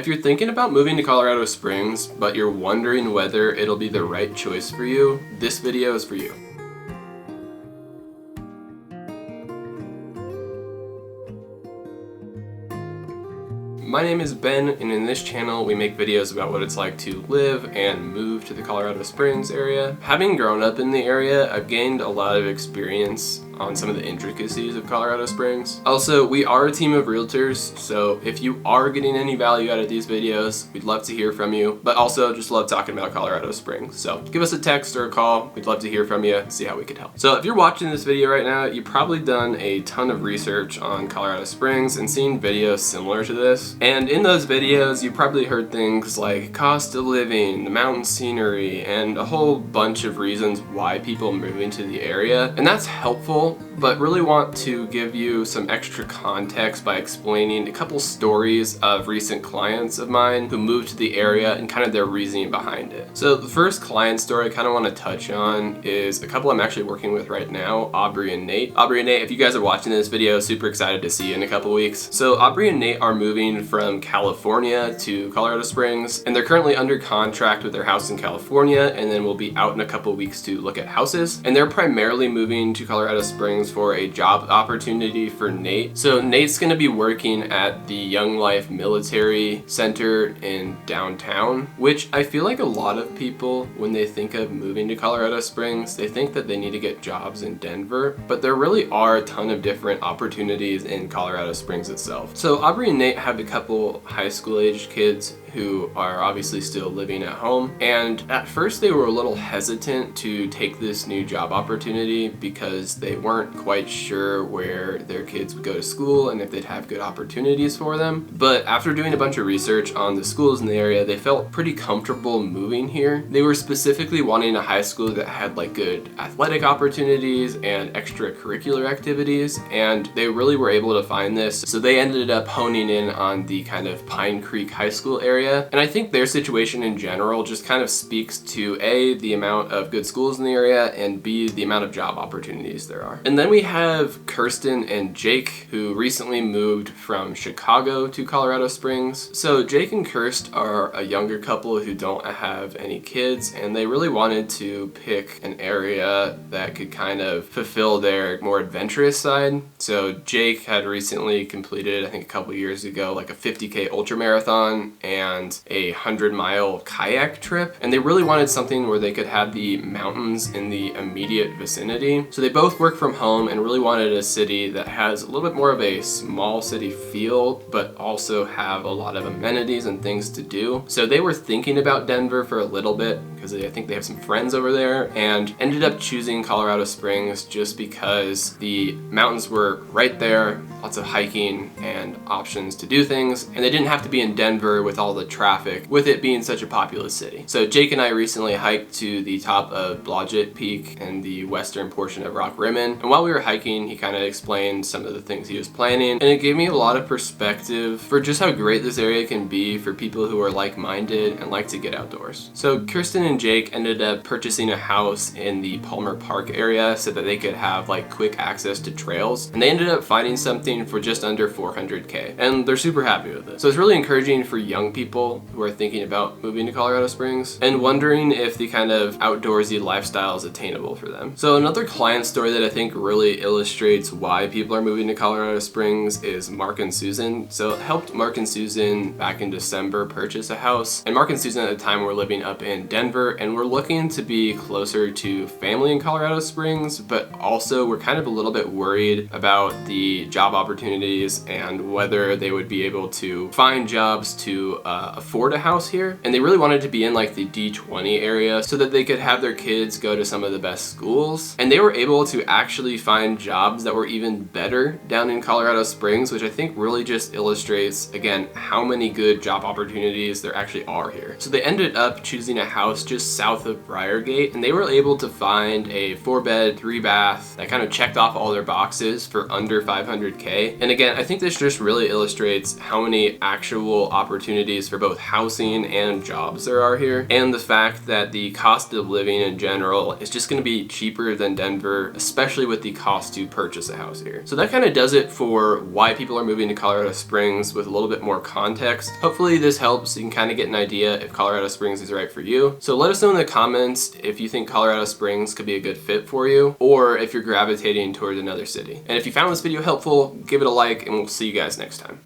If you're thinking about moving to Colorado Springs, but you're wondering whether it'll be the right choice for you, this video is for you. My name is Ben, and in this channel we make videos about what it's like to live and move to the Colorado Springs area. Having grown up in the area, I've gained a lot of experience on some of the intricacies of Colorado Springs. Also, we are a team of realtors, so if you are getting any value out of these videos, we'd love to hear from you, but also just love talking about Colorado Springs. So give us a text or a call. We'd love to hear from you and see how we could help. So if you're watching this video right now, you've probably done a ton of research on Colorado Springs and seen videos similar to this. And in those videos, you probably heard things like cost of living, the mountain scenery, and a whole bunch of reasons why people are moving to the area. And that's helpful, but really want to give you some extra context by explaining a couple stories of recent clients of mine who moved to the area and kind of their reasoning behind it. So the first client story I kind of want to touch on is a couple I'm actually working with right now, Aubrey and Nate. Aubrey and Nate, if you guys are watching this video, super excited to see you in a couple weeks. So Aubrey and Nate are moving from California to Colorado Springs, and they're currently under contract with their house in California, and then will be out in a couple weeks to look at houses. And they're primarily moving to Colorado Springs for a job opportunity for Nate. So Nate's going to be working at the Young Life Military Center in downtown, which I feel like a lot of people, when they think of moving to Colorado Springs, they think that they need to get jobs in Denver, but there really are a ton of different opportunities in Colorado Springs itself. So Aubrey and Nate have a couple high school aged kids who are obviously still living at home, and at first they were a little hesitant to take this new job opportunity because they weren't quite sure where their kids would go to school and if they'd have good opportunities for them. But after doing a bunch of research on the schools in the area, they felt pretty comfortable moving here. They were specifically wanting a high school that had like good athletic opportunities and extracurricular activities, and they really were able to find this. So they ended up honing in on the kind of Pine Creek High School area. And I think their situation in general just kind of speaks to A, the amount of good schools in the area, and B, the amount of job opportunities there are. And then we have Kirsten and Jake, who recently moved from Chicago to Colorado Springs. So Jake and Kirst are a younger couple who don't have any kids, and they really wanted to pick an area that could kind of fulfill their more adventurous side. So Jake had recently completed, I think a couple years ago, like a 50K ultramarathon and a 100-mile kayak trip, and they really wanted something where they could have the mountains in the immediate vicinity. So they both work from home and really wanted a city that has a little bit more of a small city feel, but also have a lot of amenities and things to do. So they were thinking about Denver for a little bit because I think they have some friends over there, and ended up choosing Colorado Springs just because the mountains were right there, lots of hiking and options to do things, and they didn't have to be in Denver with all the traffic, with it being such a populous city. So Jake and I recently hiked to the top of Blodgett Peak and the western portion of Rock Rimmon, and while we were hiking, he kind of explained some of the things he was planning, and it gave me a lot of perspective for just how great this area can be for people who are like-minded and like to get outdoors. So Kirsten and Jake ended up purchasing a house in the Palmer Park area so that they could have like quick access to trails, and they ended up finding something for just under $400K, and they're super happy with it. So it's really encouraging for young people who are thinking about moving to Colorado Springs and wondering if the kind of outdoorsy lifestyle is attainable for them. So another client story that I think really illustrates why people are moving to Colorado Springs is Marc and Susan. So it helped Marc and Susan back in December purchase a house, and Marc and Susan at the time were living up in Denver, and we're looking to be closer to family in Colorado Springs, but also we're kind of a little bit worried about the job opportunities and whether they would be able to find jobs to afford a house here. And they really wanted to be in like the D20 area so that they could have their kids go to some of the best schools, and they were able to actually find jobs that were even better down in Colorado Springs, which I think really just illustrates again how many good job opportunities there actually are here. So they ended up choosing a house just south of Briargate, and they were able to find a 4-bed, 3-bath that kind of checked off all their boxes for under $500K. And again, I think this just really illustrates how many actual opportunities for both housing and jobs there are here, and the fact that the cost of living in general is just going to be cheaper than Denver, especially with the cost to purchase a house here. So that kind of does it for why people are moving to Colorado Springs with a little bit more context. Hopefully this helps. You can kind of get an idea if Colorado Springs is right for you. So let us know in the comments if you think Colorado Springs could be a good fit for you, or if you're gravitating towards another city. And if you found this video helpful, give it a like, and we'll see you guys next time.